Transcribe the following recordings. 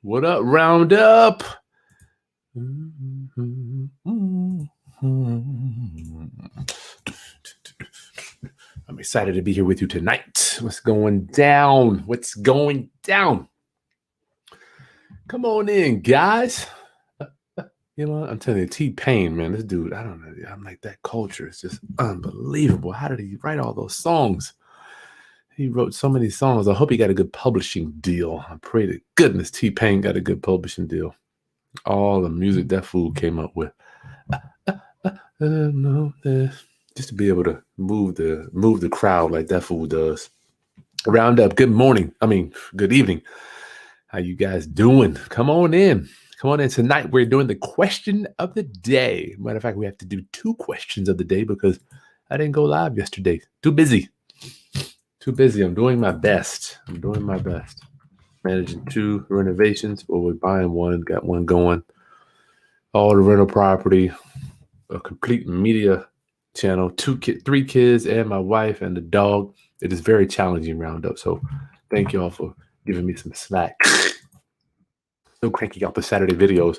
What up, Roundup? I'm excited to be here with you tonight. What's going down? What's going down? Come on in, guys. You know, I'm telling you, T-Pain, man, this dude, I don't know. I'm like, that culture is just unbelievable. How did he write all those songs? He wrote so many songs. I hope he got a good publishing deal. I pray to goodness T-Pain got a good publishing deal. All the music that fool came up with. Just to be able to move the crowd like that fool does. Roundup, good morning. Good evening. How you guys doing? Come on in. Come on in. Tonight we're doing the question of the day. Matter of fact, we have to do 2 questions of the day because I didn't go live yesterday. Too busy. I'm doing my best. Managing 2 renovations. Well, we're buying one, got one going. All the rental property, a complete media channel, 3 kids, and my wife and the dog. It is very challenging, Roundup. So thank y'all for giving me some slack. Still cranking out the Saturday videos.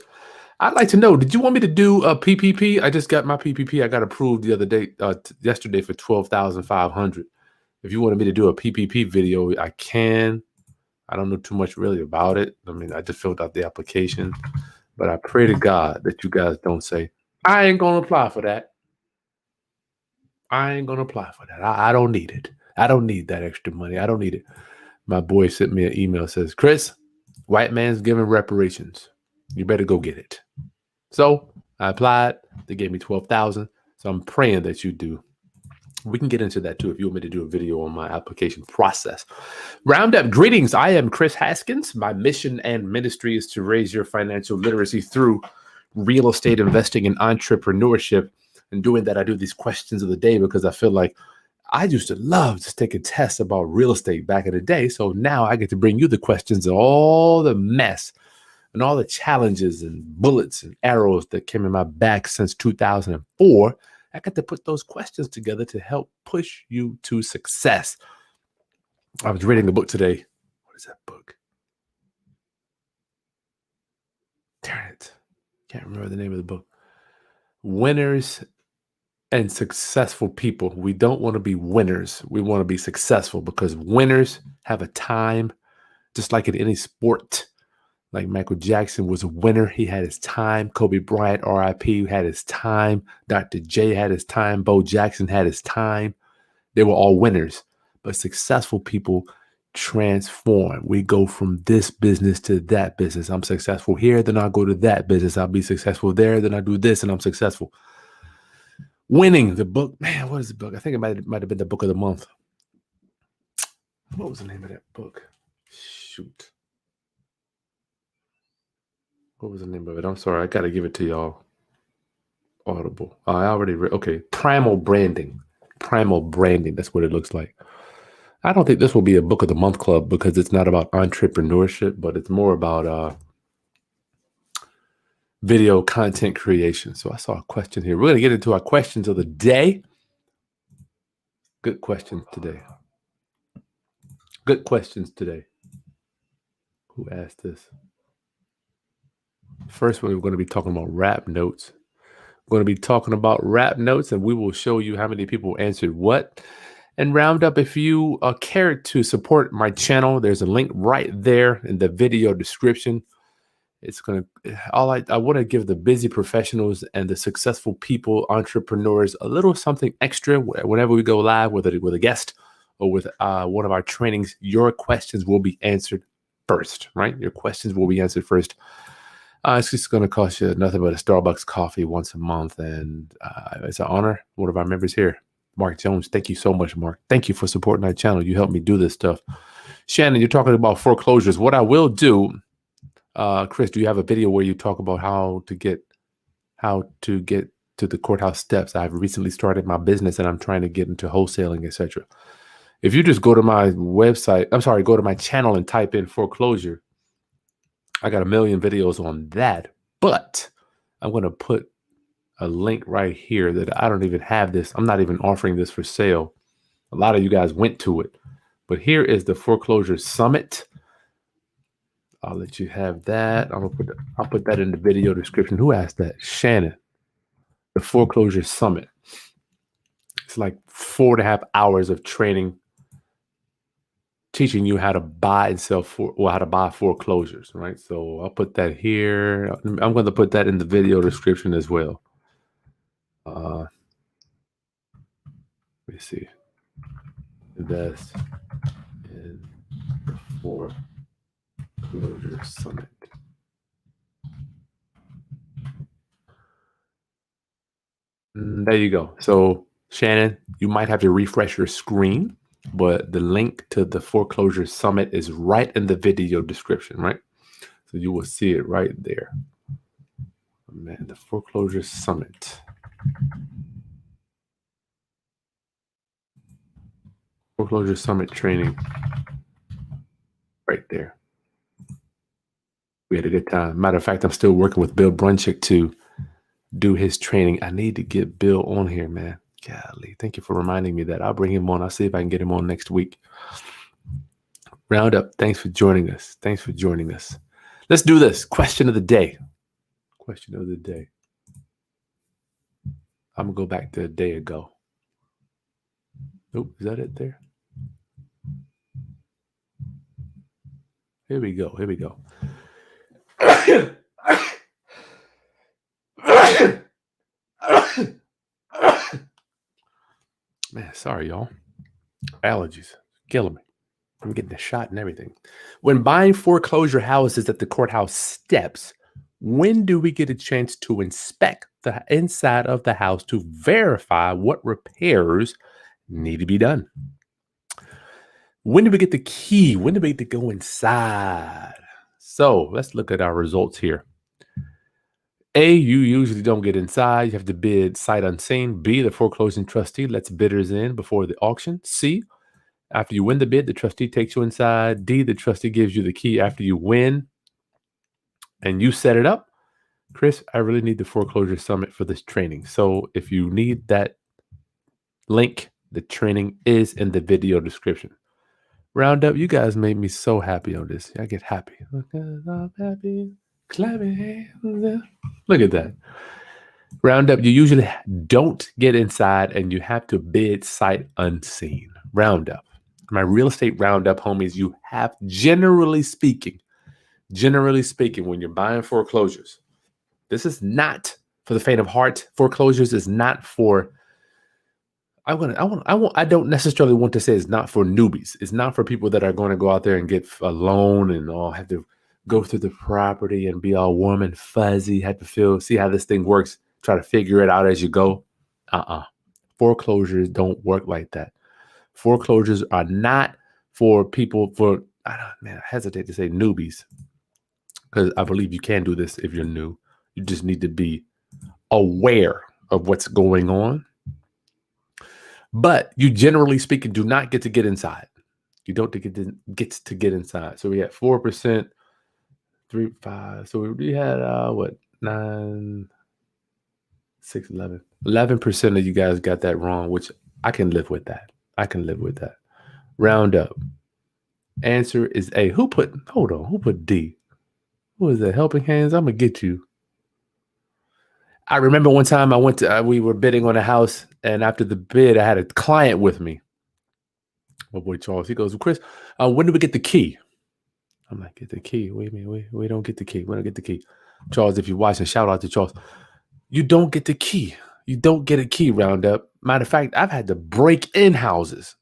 I'd like to know, did you want me to do a PPP? I just got my PPP. I got approved the other day, yesterday for $12,500. If you wanted me to do a PPP video, I can. I don't know too much really about it. I just filled out the application. But I pray to God that you guys don't say, I ain't going to apply for that. I don't need it. I don't need that extra money. I don't need it. My boy sent me an email, says, Chris, white man's giving reparations. You better go get it. So I applied. They gave me $12,000. So I'm praying that you do. We can get into that too if you want me to do a video on my application process. Roundup, greetings. I am Chris Haskins. My mission and ministry is to raise your financial literacy through real estate investing and entrepreneurship. And doing that, I do these questions of the day because I feel like I used to love just taking tests about real estate back in the day. So now I get to bring you the questions and all the mess and all the challenges and bullets and arrows that came in my back since 2004. I got to put those questions together to help push you to success. I was reading a book today. What is that book? Darn it. Can't remember the name of the book. Winners and Successful People. We don't want to be winners. We want to be successful because winners have a time, just like in any sport. Like Michael Jackson was a winner. He had his time. Kobe Bryant, R.I.P., had his time. Dr. J had his time. Bo Jackson had his time. They were all winners. But successful people transform. We go from this business to that business. I'm successful here, then I'll go to that business. I'll be successful there, then I do this, and I'm successful. Winning, the book. Man, what is the book? I think it might have been the book of the month. What was the name of that book? Shoot. What was the name of it? I'm sorry. I got to give it to y'all. Audible. I already read. Okay. Primal Branding. That's what it looks like. I don't think this will be a book of the month club because it's not about entrepreneurship, but it's more about video content creation. So I saw a question here. We're going to get into our questions of the day. Good questions today. Who asked this? First one, we're going to be talking about rap notes. We're going to be talking about rap notes, and we will show you how many people answered what. And Roundup, if you care to support my channel, there's a link right there in the video description. It's going to, I want to give the busy professionals and the successful people, entrepreneurs, a little something extra whenever we go live with a guest or with one of our trainings. Your questions will be answered first, right? Your questions will be answered first. It's just going to cost you nothing but a Starbucks coffee once a month. And it's an honor. One of our members here, Mark Jones. Thank you so much, Mark. Thank you for supporting our channel. You helped me do this stuff. Shannon, you're talking about foreclosures. What I will do, Chris, do you have a video where you talk about how to get to the courthouse steps? I've recently started my business and I'm trying to get into wholesaling, etc. If you just go to my website, go to my channel and type in foreclosure, I got a million videos on that, but I'm going to put a link right here that I don't even have this. I'm not even offering this for sale. A lot of you guys went to it. But here is the Foreclosure Summit. I'll let you have that. I'll put that in the video description. Who asked that? Shannon. The Foreclosure Summit. It's like 4.5 hours of training, teaching you how to buy and sell how to buy foreclosures, right? So I'll put that here. I'm going to put that in the video description as well. Let me see. Invest in the Foreclosure Summit. There you go. So Shannon, you might have to refresh your screen, but the link to the Foreclosure Summit is right in the video description, right? So you will see it right there. Man, the Foreclosure Summit. Foreclosure Summit training. Right there. We had a good time. Matter of fact, I'm still working with Bill Brunchick to do his training. I need to get Bill on here, man. Golly, thank you for reminding me that. I'll bring him on. I'll see if I can get him on next week. Roundup, thanks for joining us. Thanks for joining us. Let's do this. Question of the day. Question of the day. I'm going to go back to a day ago. Nope, is that it there? Here we go. Here we go. Man, sorry, y'all. Allergies killing me. I'm getting a shot and everything. When buying foreclosure houses at the courthouse steps, when do we get a chance to inspect the inside of the house to verify what repairs need to be done? When do we get the key? When do we get to go inside? So let's look at our results here. A, you usually don't get inside. You have to bid sight unseen. B, the foreclosing trustee lets bidders in before the auction. C, after you win the bid, the trustee takes you inside. D, the trustee gives you the key after you win and you set it up. Chris, I really need the Foreclosure Summit for this training. So if you need that link, the training is in the video description. Roundup, you guys made me so happy on this. I get happy. I'm happy. Clapping hands. Look at that. Roundup, you usually don't get inside and you have to bid sight unseen. Roundup. My real estate roundup homies, you have, generally speaking, when you're buying foreclosures, this is not for the faint of heart. Foreclosures is not for, I don't necessarily want to say it's not for newbies. It's not for people that are going to go out there and get a loan and all have to go through the property and be all warm and fuzzy, have to see how this thing works, try to figure it out as you go. Foreclosures don't work like that. Foreclosures are not for people I hesitate to say newbies, because I believe you can do this if you're new. You just need to be aware of what's going on. But you, generally speaking, do not get to get inside. You don't get to get inside. So we had 4%, 3, 5. So we had 9, 6, 11. 11% of you guys got that wrong, which I can live with that. Round up. Answer is A. Who put D? Who is that? Helping Hands? I'm gonna get you. I remember one time I went to, we were bidding on a house, and after the bid, I had a client with me. My boy Charles, he goes, Chris, when do we get the key? I'm like, get the key? Wait a minute, we don't get the key. We don't get the key. Charles, if you're watching, shout out to Charles. You don't get the key. You don't get a key, Roundup. Matter of fact, I've had to break in houses.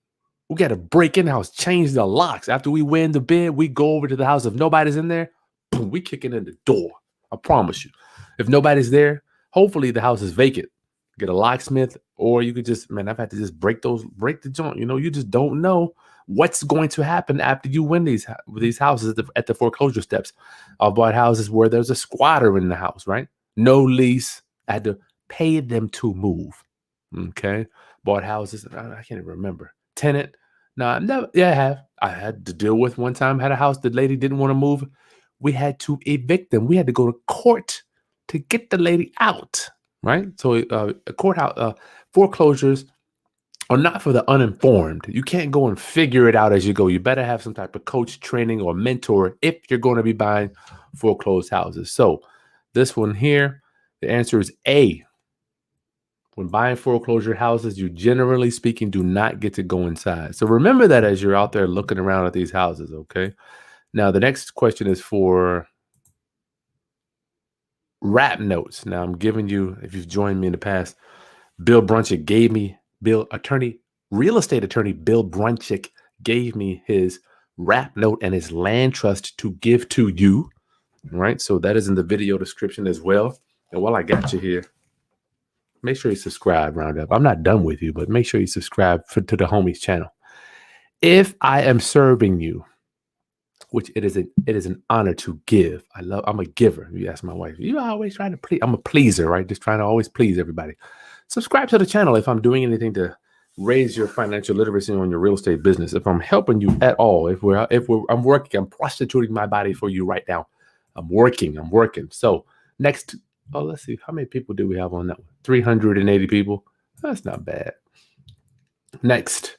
We got to break in the house, change the locks. After we win the bid, we go over to the house. If nobody's in there, boom, we kicking in the door. I promise you. If nobody's there, hopefully the house is vacant. Get a locksmith, or you could just, I've had to just break the joint. You just don't know what's going to happen after you win these houses at the foreclosure steps. I've bought houses where there's a squatter in the house, right? No lease. I had to pay them to move. Okay. Bought houses. I can't even remember. Tenant. No, I never. Yeah, I have. I had to deal with one time. Had a house. The lady didn't want to move. We had to evict them. We had to go to court to get the lady out. Right. So a courthouse foreclosures are not for the uninformed. You can't go and figure it out as you go. You better have some type of coach, training, or mentor if you're going to be buying foreclosed houses. So this one here, the answer is A. When buying foreclosure houses, you generally speaking do not get to go inside. So remember that as you're out there looking around at these houses, okay? Now, the next question is for rap notes. Now, I'm giving you, if you've joined me in the past, real estate attorney Bill Brunchick gave me his rap note and his land trust to give to you, right? So that is in the video description as well. And while I got you here, make sure you subscribe, Roundup. I'm not done with you, but make sure you subscribe to the homie's channel. If I am serving you, which it is an honor to give. I'm a giver. You ask my wife, you always trying to please. I'm a pleaser, right? Just trying to always please everybody. Subscribe to the channel if I'm doing anything to raise your financial literacy on your real estate business. If I'm helping you at all, I'm working, I'm prostituting my body for you right now. I'm working. So next, let's see, how many people do we have on that one? 380 people. That's not bad. Next.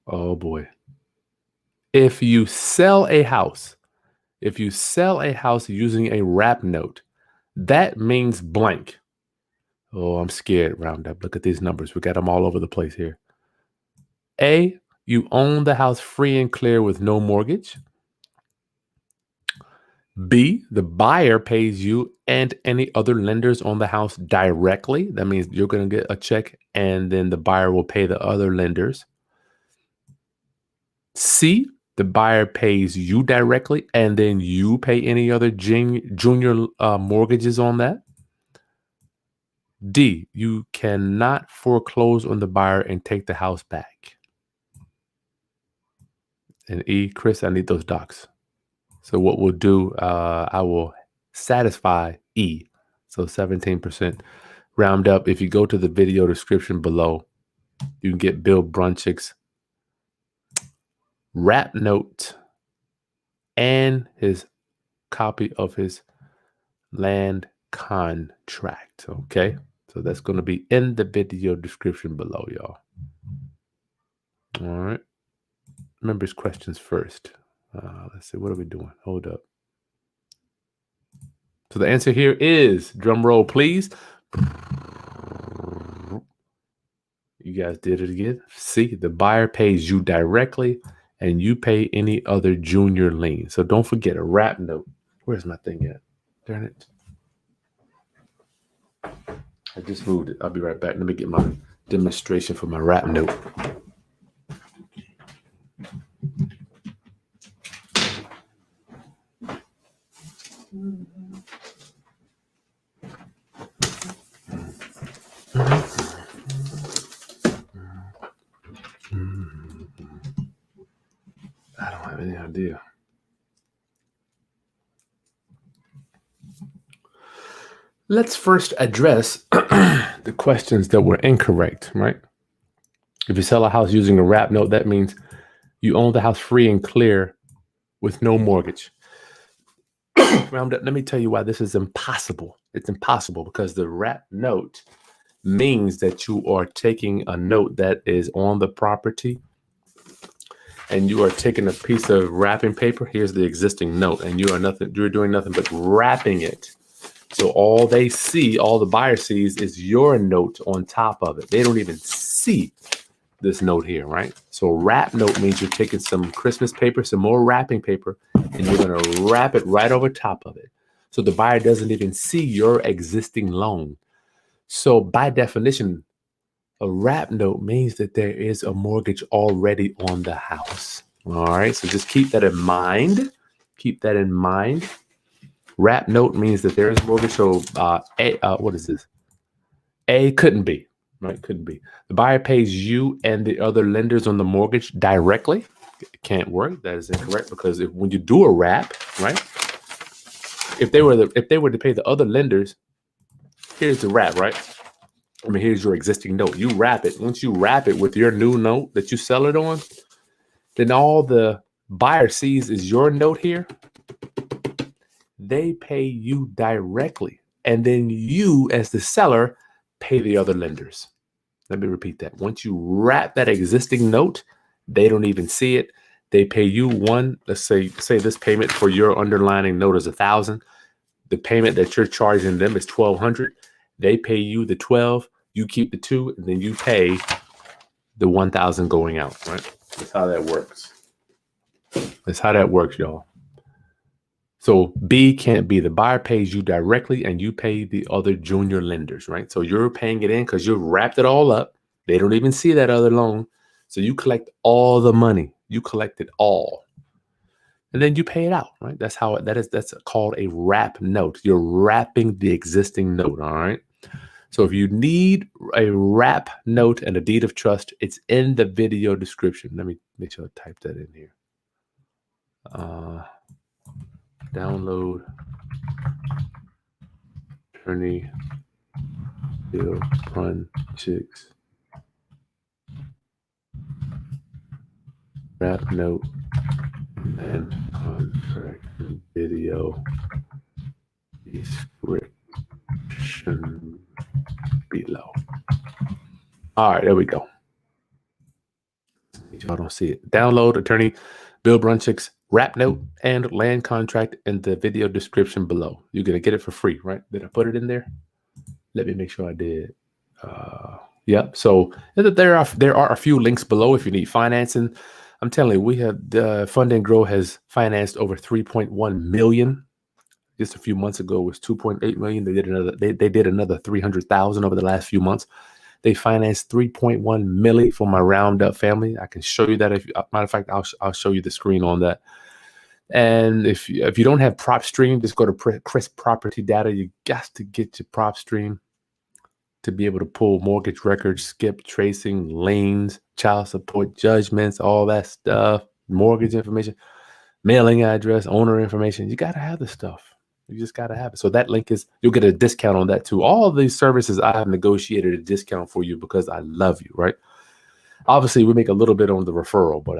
Oh boy. If you sell a house using a wrap note, that means blank. Oh, I'm scared, Roundup. Look at these numbers. We got them all over the place here. A, you own the house free and clear with no mortgage. B, the buyer pays you and any other lenders on the house directly. That means you're going to get a check and then the buyer will pay the other lenders. C, the buyer pays you directly and then you pay any other junior mortgages on that. D, you cannot foreclose on the buyer and take the house back. And E, Chris, I need those docs. So what we'll do, I will satisfy E. So 17%. Round up. If you go to the video description below, you can get Bill Brunchick's rap note and his copy of his land contract. Okay. So that's going to be in the video description below, y'all. All right. Members' questions first. Let's see. What are we doing? Hold up. So the answer here is, drum roll, please. You guys did it again. See, the buyer pays you directly and you pay any other junior lien. So don't forget a wrap note. Where's my thing at? Darn it. I just moved it. I'll be right back. Let me get my demonstration for my wrap note. I don't have any idea. Let's first address the questions that were incorrect, right? If you sell a house using a wrap note, that means you own the house free and clear with no mortgage. Let me tell you why this is impossible. It's impossible because the wrap note means that you are taking a note that is on the property and you are taking a piece of wrapping paper. Here's the existing note, and you're doing nothing but wrapping it. So all they see, all the buyer sees, is your note on top of it. They don't even see this note here, right? So wrap note means you're taking some Christmas paper, some more wrapping paper, and you're going to wrap it right over top of it. So the buyer doesn't even see your existing loan. So by definition, a wrap note means that there is a mortgage already on the house. All right. So just keep that in mind. Keep that in mind. Wrap note means that there is mortgage. So what is this? A couldn't be, right? Couldn't be. The buyer pays you and the other lenders on the mortgage directly. It can't work. That is incorrect because when you do a wrap, right? If they were to pay the other lenders, here's the wrap, right? I mean, here's your existing note. You wrap it. Once you wrap it with your new note that you sell it on, then all the buyer sees is your note here. They pay you directly and then you, as the seller, pay the other lenders. Let me repeat that. Once you wrap that existing note, they don't even see it. They pay you one. Let's say this payment for your underlying note is $1,000. The payment that you're charging them is $1,200. They pay you the 12. You keep the 2, and then you pay the 1,000 going out. Right? That's how that works. That's how that works, y'all. So B can't be. The buyer pays you directly, and you pay the other junior lenders, right? So you're paying it in because you've wrapped it all up. They don't even see that other loan. So you collect all the money. You collect it all. And then you pay it out, right? That's how that's called a wrap note. You're wrapping the existing note, all right? So if you need a wrap note and a deed of trust, it's in the video description. Let me make sure I type that in here. Download attorney Bill Brunchick's wrap note and contract video description below. All right, there we go. Y'all don't see it. Download attorney Bill Brunchick's wrap note and land contract in the video description below. You're gonna get it for free, right? Did I put it in there? Let me make sure I did. Yep. So there are a few links below if you need financing. I'm telling you, we have the Fund and Grow has financed over 3.1 million. Just a few months ago, it was 2.8 million. They did another 300,000 over the last few months. They financed 3.1 million for my Roundup family. I can show you that. Matter of fact, I'll show you the screen on that. And if you don't have PropStream, just go to Chris Property Data. You got to get your PropStream to be able to pull mortgage records, skip tracing, liens, child support judgments, all that stuff, mortgage information, mailing address, owner information. You got to have the stuff. You just got to have it. So that link you'll get a discount on that too. All of these services, I have negotiated a discount for you because I love you, right? Obviously, we make a little bit on the referral, but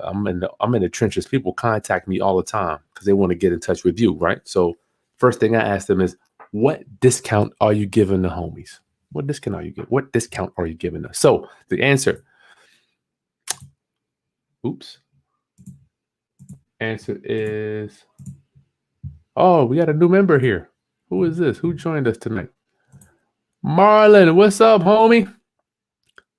I'm in the trenches. People contact me all the time because they want to get in touch with you, right? So first thing I ask them is, what discount are you giving the homies? What discount are you giving? What discount are you giving us? So the answer is, oh, we got a new member here. Who is this? Who joined us tonight? Marlon, what's up, homie?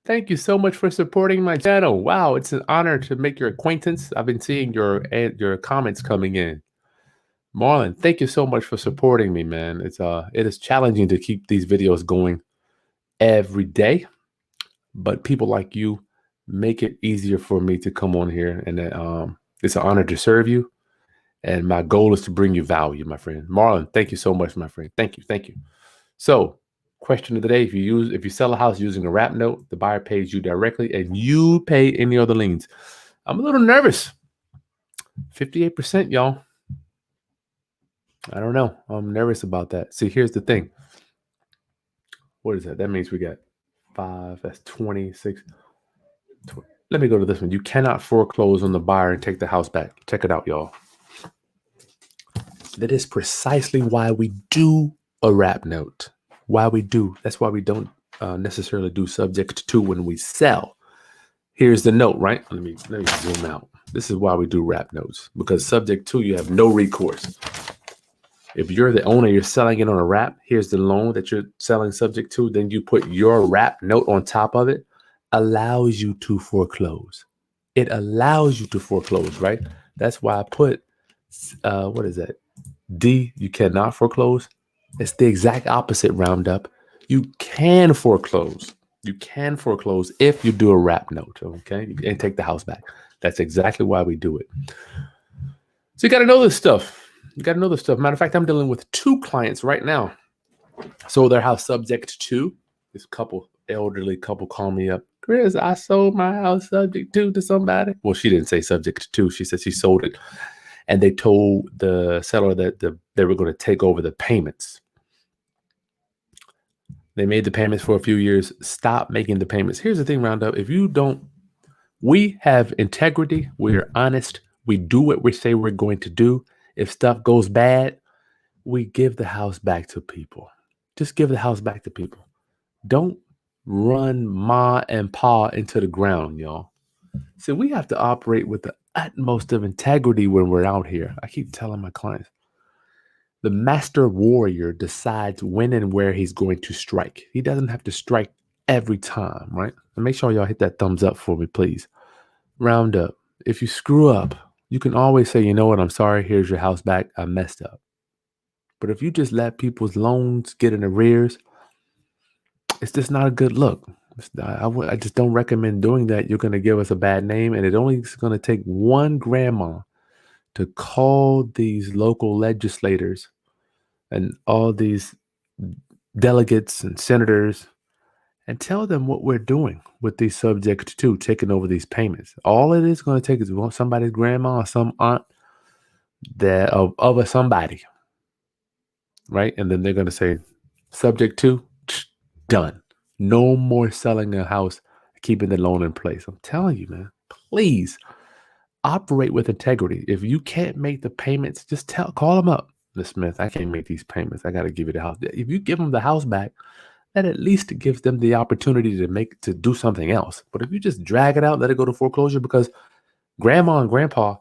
Thank you so much for supporting my channel. Wow, it's an honor to make your acquaintance. I've been seeing your comments coming in. Marlon, thank you so much for supporting me, man. It is challenging to keep these videos going every day, but people like you make it easier for me to come on here, and it's an honor to serve you. And my goal is to bring you value, my friend. Marlon, thank you so much, my friend. Thank you. So, question of the day: if you sell a house using a wrap note, the buyer pays you directly, and you pay any other liens. I'm a little nervous. 58%, y'all. I don't know. I'm nervous about that. See, here's the thing. What is that? That means we got 5. That's 26. Let me go to this one. You cannot foreclose on the buyer and take the house back. Check it out, y'all. That is precisely why we do a wrap note. Why we do. That's why we don't necessarily do subject to when we sell. Here's the note, right? Let me zoom out. This is why we do wrap notes, because subject to, you have no recourse. If you're the owner, you're selling it on a wrap. Here's the loan that you're selling subject to. Then you put your wrap note on top of it. Allows you to foreclose. It allows you to foreclose, right? That's why I put, what is that? D, you cannot foreclose. It's the exact opposite, Roundup. You can foreclose. You can foreclose if you do a wrap note, okay? And take the house back. That's exactly why we do it. So you got to know this stuff. Matter of fact, I'm dealing with 2 clients right now. Sold their house subject to. This elderly couple called me up. Chris, I sold my house subject to somebody. Well, she didn't say subject to. She said she sold it. And they told the seller that they were going to take over the payments. They made the payments for a few years. Stop making the payments. Here's the thing, Roundup. We have integrity. We're honest. We do what we say we're going to do. If stuff goes bad, we give the house back to people. Just give the house back to people. Don't run ma and pa into the ground, y'all. See, we have to operate with the utmost of integrity when we're out here. I keep telling my clients, the master warrior decides when and where he's going to strike. He doesn't have to strike every time, right? And make sure y'all hit that thumbs up for me, please. Round up. If you screw up, you can always say, you know what, I'm sorry, here's your house back. I messed up. But if you just let people's loans get in arrears, it's just not a good look. I just don't recommend doing that. You're going to give us a bad name, and it only is going to take one grandma to call these local legislators and all these delegates and senators and tell them what we're doing with these subjects to taking over these payments. All it is going to take is somebody's grandma or some aunt that of a somebody, right? And then they're going to say, subject to, done. No more selling a house, keeping the loan in place. I'm telling you, man, please operate with integrity. If you can't make the payments, just call them up. Ms. Smith, I can't make these payments. I got to give you the house. If you give them the house back, that at least gives them the opportunity to do something else. But if you just drag it out, let it go to foreclosure, because grandma and grandpa,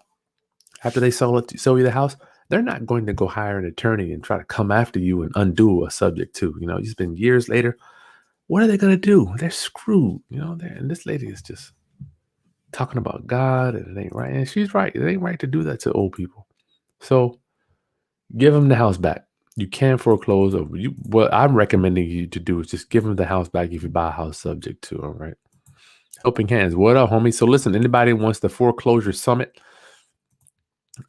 after they sell you the house, they're not going to go hire an attorney and try to come after you and undo a subject to. It's been years later. What are they going to do? They're screwed. And this lady is just talking about God, and it ain't right. And she's right. It ain't right to do that to old people. So give them the house back. You can foreclose. What I'm recommending you to do is just give them the house back if you buy a house subject to. All right. Helping hands. What up, homie? So listen, anybody wants the foreclosure summit,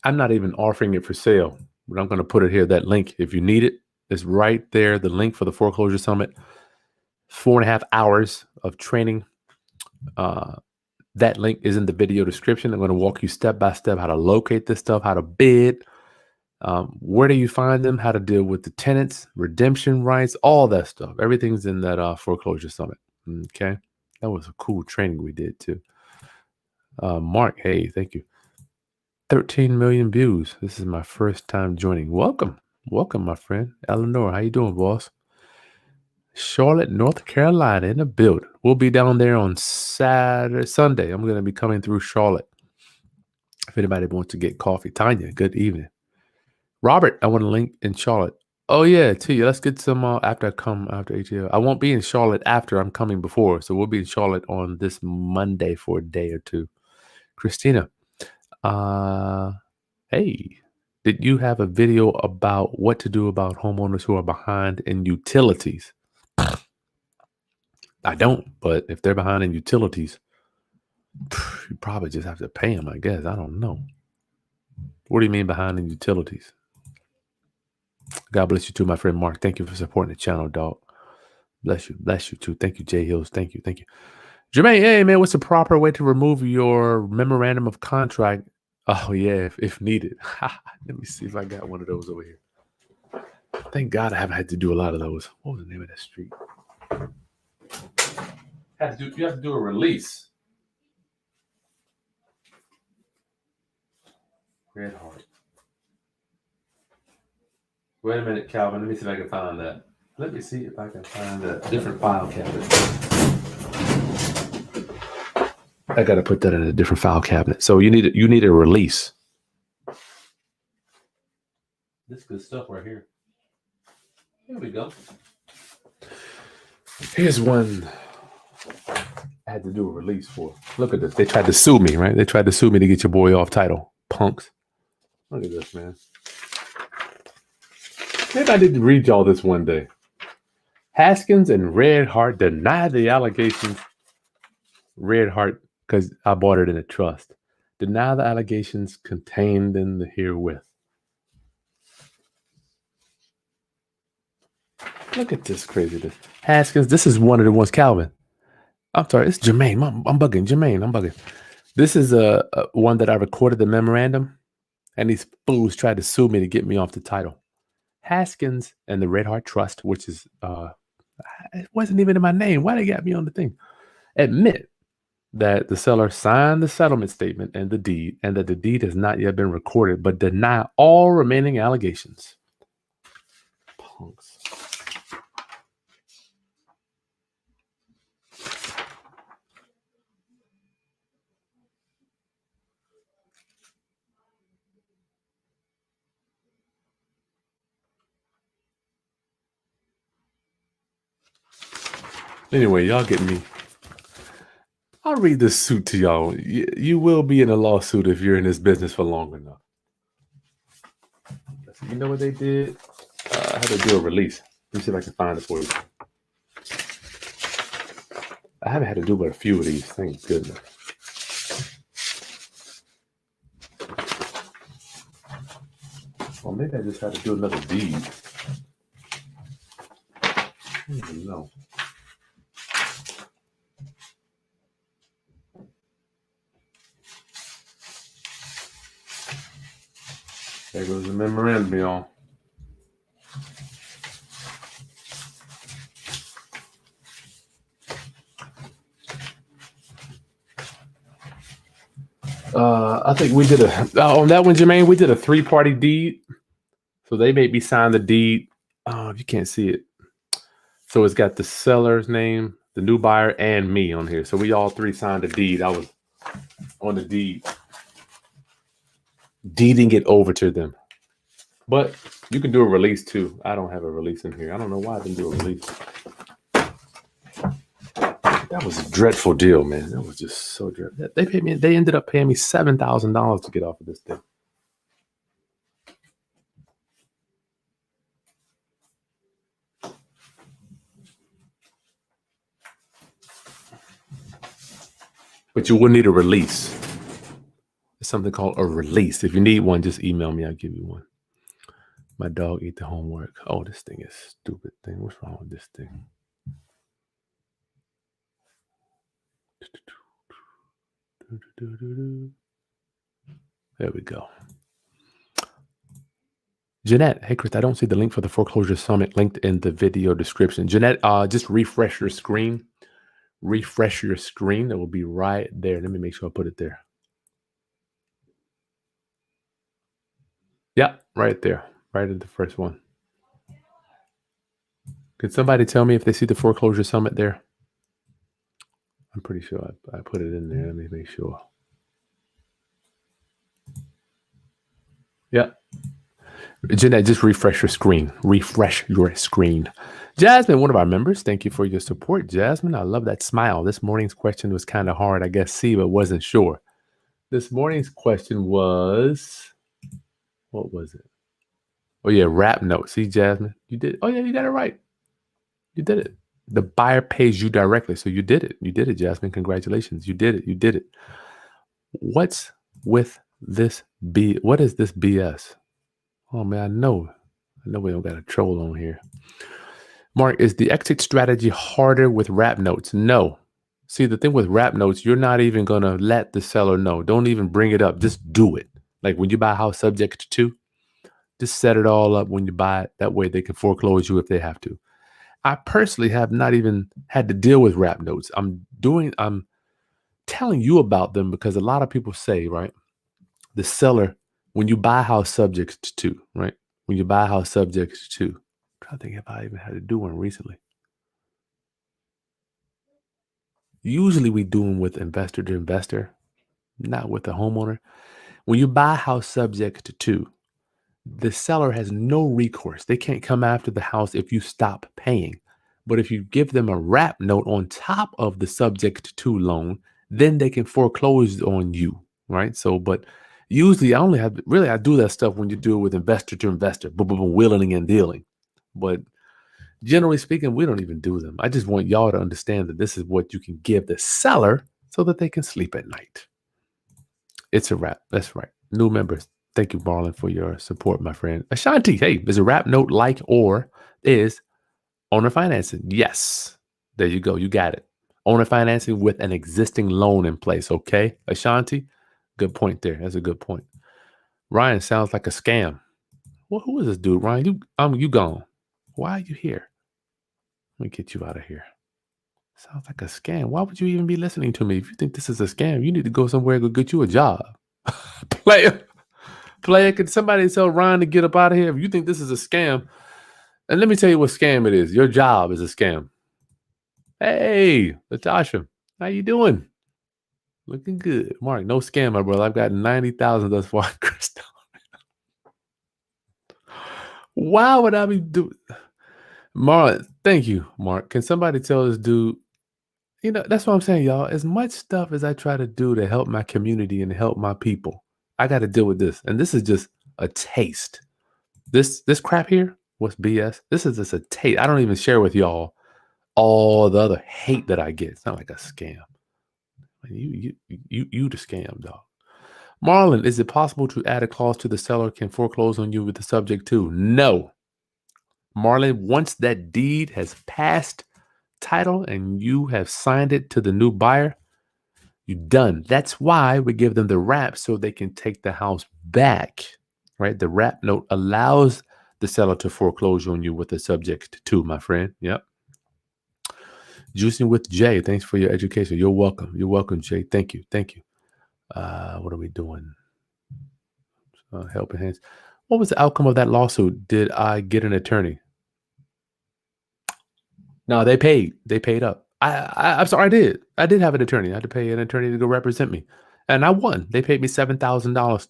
I'm not even offering it for sale, but I'm going to put it here. That link, if you need it, is right there. The link for the foreclosure summit, 4.5 hours of training. That link is in the video description. I'm going to walk you step by step how to locate this stuff, how to bid, where do you find them, how to deal with the tenants, redemption rights, all that stuff. Everything's in that foreclosure summit. Okay. That was a cool training we did too. Mark, hey, thank you. 13 million views. This is my first time joining. Welcome, my friend. Eleanor, how you doing, boss? Charlotte, North Carolina in the building. We'll be down there on Sunday. I'm going to be coming through Charlotte. If anybody wants to get coffee. Tanya, good evening. Robert, I want a link in Charlotte. Oh, yeah, to you. Let's get some after ATL. I won't be in Charlotte after. I'm coming before. So we'll be in Charlotte on this Monday for a day or two. Christina, hey, did you have a video about what to do about homeowners who are behind in utilities? I don't, but if they're behind in utilities, you probably just have to pay them, I guess. I don't know. What do you mean behind in utilities? God bless you too, my friend Mark. Thank you for supporting the channel, dog. Bless you too. Thank you, Jay Hills. Thank you. Jermaine, hey man, what's the proper way to remove your memorandum of contract? Oh yeah, if needed. Let me see if I got one of those over here. Thank God I haven't had to do a lot of those. What was the name of that street? You have to do a release. Red Heart. Wait a minute, Calvin. Let me see if I can find that. Let me see if I can find a different file cabinet. I got to put that in a different file cabinet. So you need a release. This good stuff right here. Here we go. Here's one I had to do a release for. Look at this. They tried to sue me, right? They tried to sue me to get your boy off title. Punks. Look at this, man. Maybe I need to read y'all this one day. Haskins and Red Heart deny the allegations. Red Heart, because I bought it in a trust. Deny the allegations contained in the herewith. Look at this craziness. Haskins, this is one of the ones, Calvin. I'm sorry, it's Jermaine. I'm bugging. Jermaine, I'm bugging. This is a one that I recorded the memorandum, and these fools tried to sue me to get me off the title. Haskins and the Red Heart Trust, which is, it wasn't even in my name. Why they got me on the thing? Admit that the seller signed the settlement statement and the deed, and that the deed has not yet been recorded, but deny all remaining allegations. punks. Anyway, y'all get me. I'll read this suit to y'all. You will be in a lawsuit if you're in this business for long enough. You know what they did? I had to do a release. Let me see if I can find it for you. I haven't had to do but a few of these. Thank goodness. Well, maybe I just had to do another deed. I don't even know. There goes the memorandum, y'all. I think we did on that one, Jermaine, we did a 3-party deed. So they made me sign the deed. You can't see it. So it's got the seller's name, the new buyer, and me on here. So we all 3 signed the deed. I was on the deed, deeding it over to them. But you can do a release too. I don't have a release in here. I don't know why I didn't do a release. That was a dreadful deal, man. That was just so dreadful. They ended up paying me $7,000 to get off of this thing. But you will need a release. It's something called a release. If you need one, just email me. I'll give you one. My dog ate the homework. Oh, this thing is a stupid thing. What's wrong with this thing? There we go. Jeanette, hey Chris, I don't see the link for the Foreclosure Summit linked in the video description. Jeanette, just refresh your screen. Refresh your screen. It will be right there. Let me make sure I put it there. Yeah, right there. Right at the first one. Could somebody tell me if they see the Foreclosure Summit there? I'm pretty sure I put it in there. Let me make sure. Yeah. Jeanette, just refresh your screen. Refresh your screen. Jasmine, one of our members, thank you for your support. Jasmine, I love that smile. This morning's question was kind of hard, I guess, but wasn't sure. This morning's question was, what was it? Oh, yeah, wrap note. See, Jasmine, you did. Oh, yeah, you got it right. You did it. The buyer pays you directly. So you did it. You did it, Jasmine. Congratulations. You did it. You did it. What's with this what is this BS? Oh, man, I know we don't got a troll on here. Mark, is the exit strategy harder with wrap notes? No. See, the thing with wrap notes, you're not even going to let the seller know. Don't even bring it up. Just do it. Like when you buy a house subject to, just set it all up when you buy it. That way they can foreclose you if they have to. I personally have not even had to deal with wrap notes. I'm telling you about them because a lot of people say, right, the seller, when you buy a house subject to, right, when you buy a house subject to, I'm trying to think if I even had to do one recently. Usually we do them with investor to investor, not with the homeowner. When you buy a house subject to, the seller has no recourse. They can't come after the house if you stop paying. But if you give them a wrap note on top of the subject to loan, then they can foreclose on you, right? So, but usually I do that stuff when you do it with investor to investor, willing and dealing. But generally speaking, we don't even do them. I just want y'all to understand that this is what you can give the seller so that they can sleep at night. It's a wrap. That's right. New members. Thank you, Marlon, for your support, my friend. Ashanti, hey, is a wrap note like or is owner financing? Yes. There you go. You got it. Owner financing with an existing loan in place. Okay. Ashanti, good point there. That's a good point. Ryan, sounds like a scam. Well, who is this dude, Ryan? You gone. Why are you here? Let me get you out of here. Sounds like a scam. Why would you even be listening to me? If you think this is a scam, you need to go somewhere and go get you a job. Player, can somebody tell Ryan to get up out of here? If you think this is a scam, And let me tell you what scam it is. Your job is a scam. Hey, Latasha, how you doing? Looking good. Mark, no scam, my brother. I've got 90,000 thus far, Crystal. Why would I be doing? Mark, thank you, Mark. Can somebody tell this dude? That's what I'm saying, y'all. As much stuff as I try to do to help my community and help my people, I got to deal with this. And this is just a taste. This crap here was BS. This is just a taste. I don't even share with y'all all the other hate that I get. It's not like a scam. You the scam, dog. Marlon, is it possible to add a clause to the seller can foreclose on you with the subject to? No. Marlon, once that deed has passed title and you have signed it to the new buyer, you're done. That's why we give them the wrap so they can take the house back, right? The wrap note allows the seller to foreclose on you with the subject to, my friend. Yep. Juicing with Jay, thanks for your education. You're welcome. You're welcome, Jay. Thank you. Thank you. What are we doing? Helping hands. What was the outcome of that lawsuit? Did I get an attorney? No, they paid. They paid up. I'm sorry, I did. I did have an attorney. I had to pay an attorney to go represent me, and I won. They paid me $7,000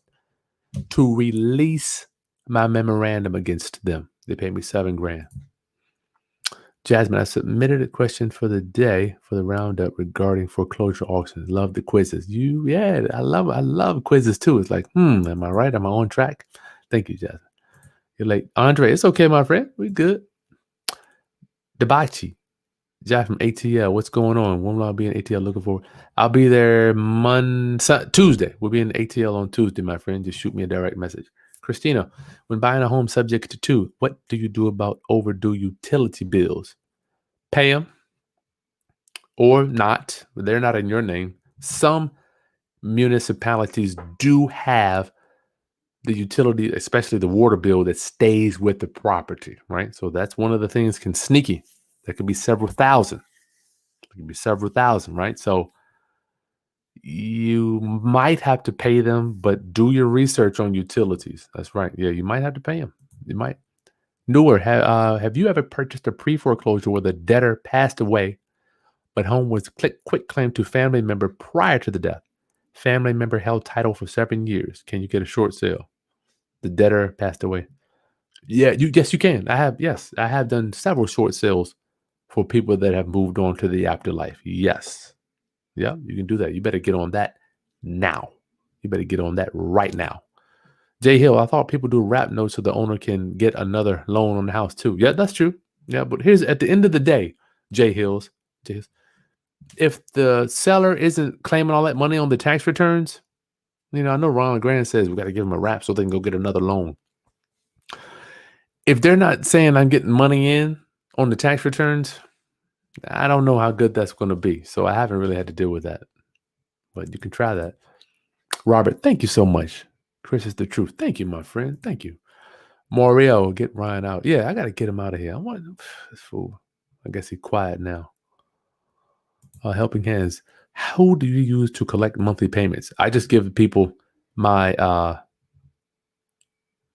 to release my memorandum against them. They paid me $7,000. Jasmine, I submitted a question for the day for the roundup regarding foreclosure auctions. Love the quizzes. I love quizzes too. It's like, am I right? Am I on track? Thank you, Jasmine. You're like, Andre, it's okay, my friend. We good. Debachi, Jack from ATL. What's going on? When will I be in ATL? Looking forward. I'll be there Tuesday. We'll be in ATL on Tuesday, my friend. Just shoot me a direct message. Christina, when buying a home subject to two, what do you do about overdue utility bills? Pay them or not. They're not in your name. Some municipalities do have the utility, especially the water bill, that stays with the property, right? So that's one of the things can sneaky. That could be several thousand. It could be several thousand, right? So you might have to pay them, but do your research on utilities. That's right. Yeah, you might have to pay them. You might. Newer, have you ever purchased a pre-foreclosure where the debtor passed away, but home was quick claim to family member prior to the death? Family member held title for 7 years. Can you get a short sale? The debtor passed away. Yeah, yes, you can. I have done several short sales for people that have moved on to the afterlife. Yes. Yeah, you can do that. You better get on that now. You better get on that right now. Jay Hill, I thought people do wrap notes so the owner can get another loan on the house too. Yeah, that's true. Yeah, but here's at the end of the day, Jay Hills, if the seller isn't claiming all that money on the tax returns, I know Ron Grant says we got to give them a wrap so they can go get another loan. If they're not saying I'm getting money in on the tax returns, I don't know how good that's going to be. So I haven't really had to deal with that. But you can try that. Robert, thank you so much. Chris is the truth. Thank you, my friend. Thank you. Mauriel, get Ryan out. Yeah, I got to get him out of here. I want this fool. I guess he's quiet now. Helping hands. How do you use to collect monthly payments? I just give people my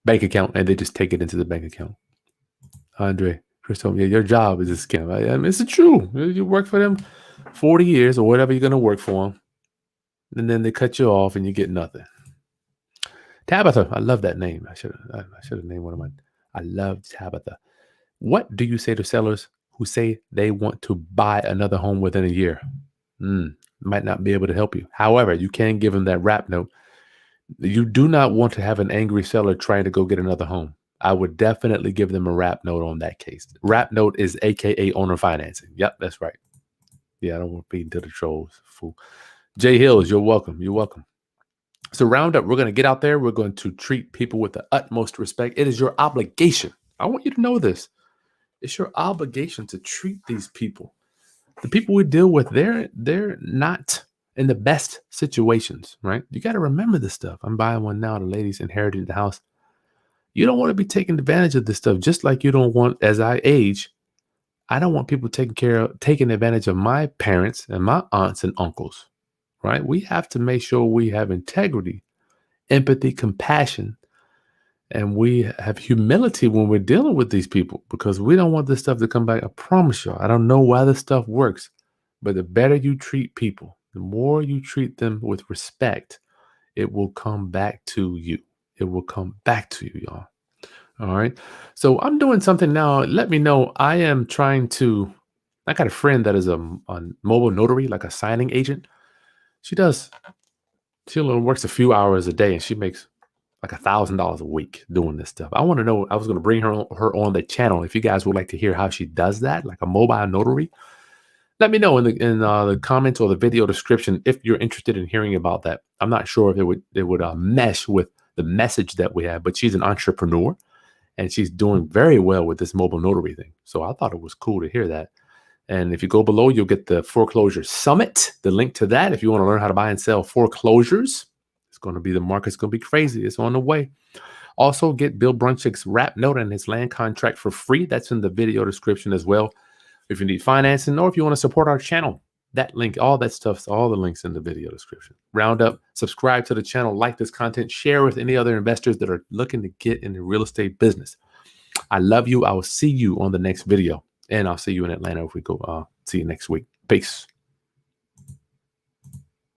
bank account and they just take it into the bank account. Andre, Chris told me, yeah, your job is a scam. I mean, it's true. You work for them 40 years or whatever you're going to work for them. And then they cut you off and you get nothing. Tabitha, I love that name. I should have named one of mine. I love Tabitha. What do you say to sellers who say they want to buy another home within a year? Might not be able to help you. However, you can give them that wrap note. You do not want to have an angry seller trying to go get another home. I would definitely give them a wrap note on that case. Wrap note is AKA owner financing. Yep, that's right. Yeah, I don't want to feed into the trolls. Fool. Jay Hills, you're welcome. You're welcome. So roundup, we're going to get out there. We're going to treat people with the utmost respect. It is your obligation. I want you to know this. It's your obligation to treat these people. The people we deal with, they're not in the best situations, right? You got to remember this stuff. I'm buying one now. The ladies inherited the house. You don't want to be taking advantage of this stuff, just like you don't want, as I age, I don't want people taking advantage of my parents and my aunts and uncles, right? We have to make sure we have integrity, empathy, compassion, And we have humility when we're dealing with these people because we don't want this stuff to come back. I promise you, I don't know why this stuff works, but the better you treat people, the more you treat them with respect, it will come back to you. It will come back to you, y'all. All right. So I'm doing something now. Let me know. I got a friend that is a mobile notary, like a signing agent. She does, she only works a few hours a day and she makes like $1,000 a week doing this stuff. I want to know. I was going to bring her on the channel. If you guys would like to hear how she does that, like a mobile notary, let me know in the comments or the video description if you're interested in hearing about that. I'm not sure if it would mesh with the message that we have, but she's an entrepreneur and she's doing very well with this mobile notary thing. So I thought it was cool to hear that. And if you go below, you'll get the Foreclosure Summit, the link to that. If you want to learn how to buy and sell foreclosures, the market's going to be crazy. It's on the way. Also, get Bill Brunchick's wrap note and his land contract for free. That's in the video description as well. If you need financing or if you want to support our channel, that link, all that stuff, all the links in the video description. Round up, subscribe to the channel, like this content, share with any other investors that are looking to get in the real estate business. I love you. I will see you on the next video. And I'll see you in Atlanta if we go see you next week. Peace.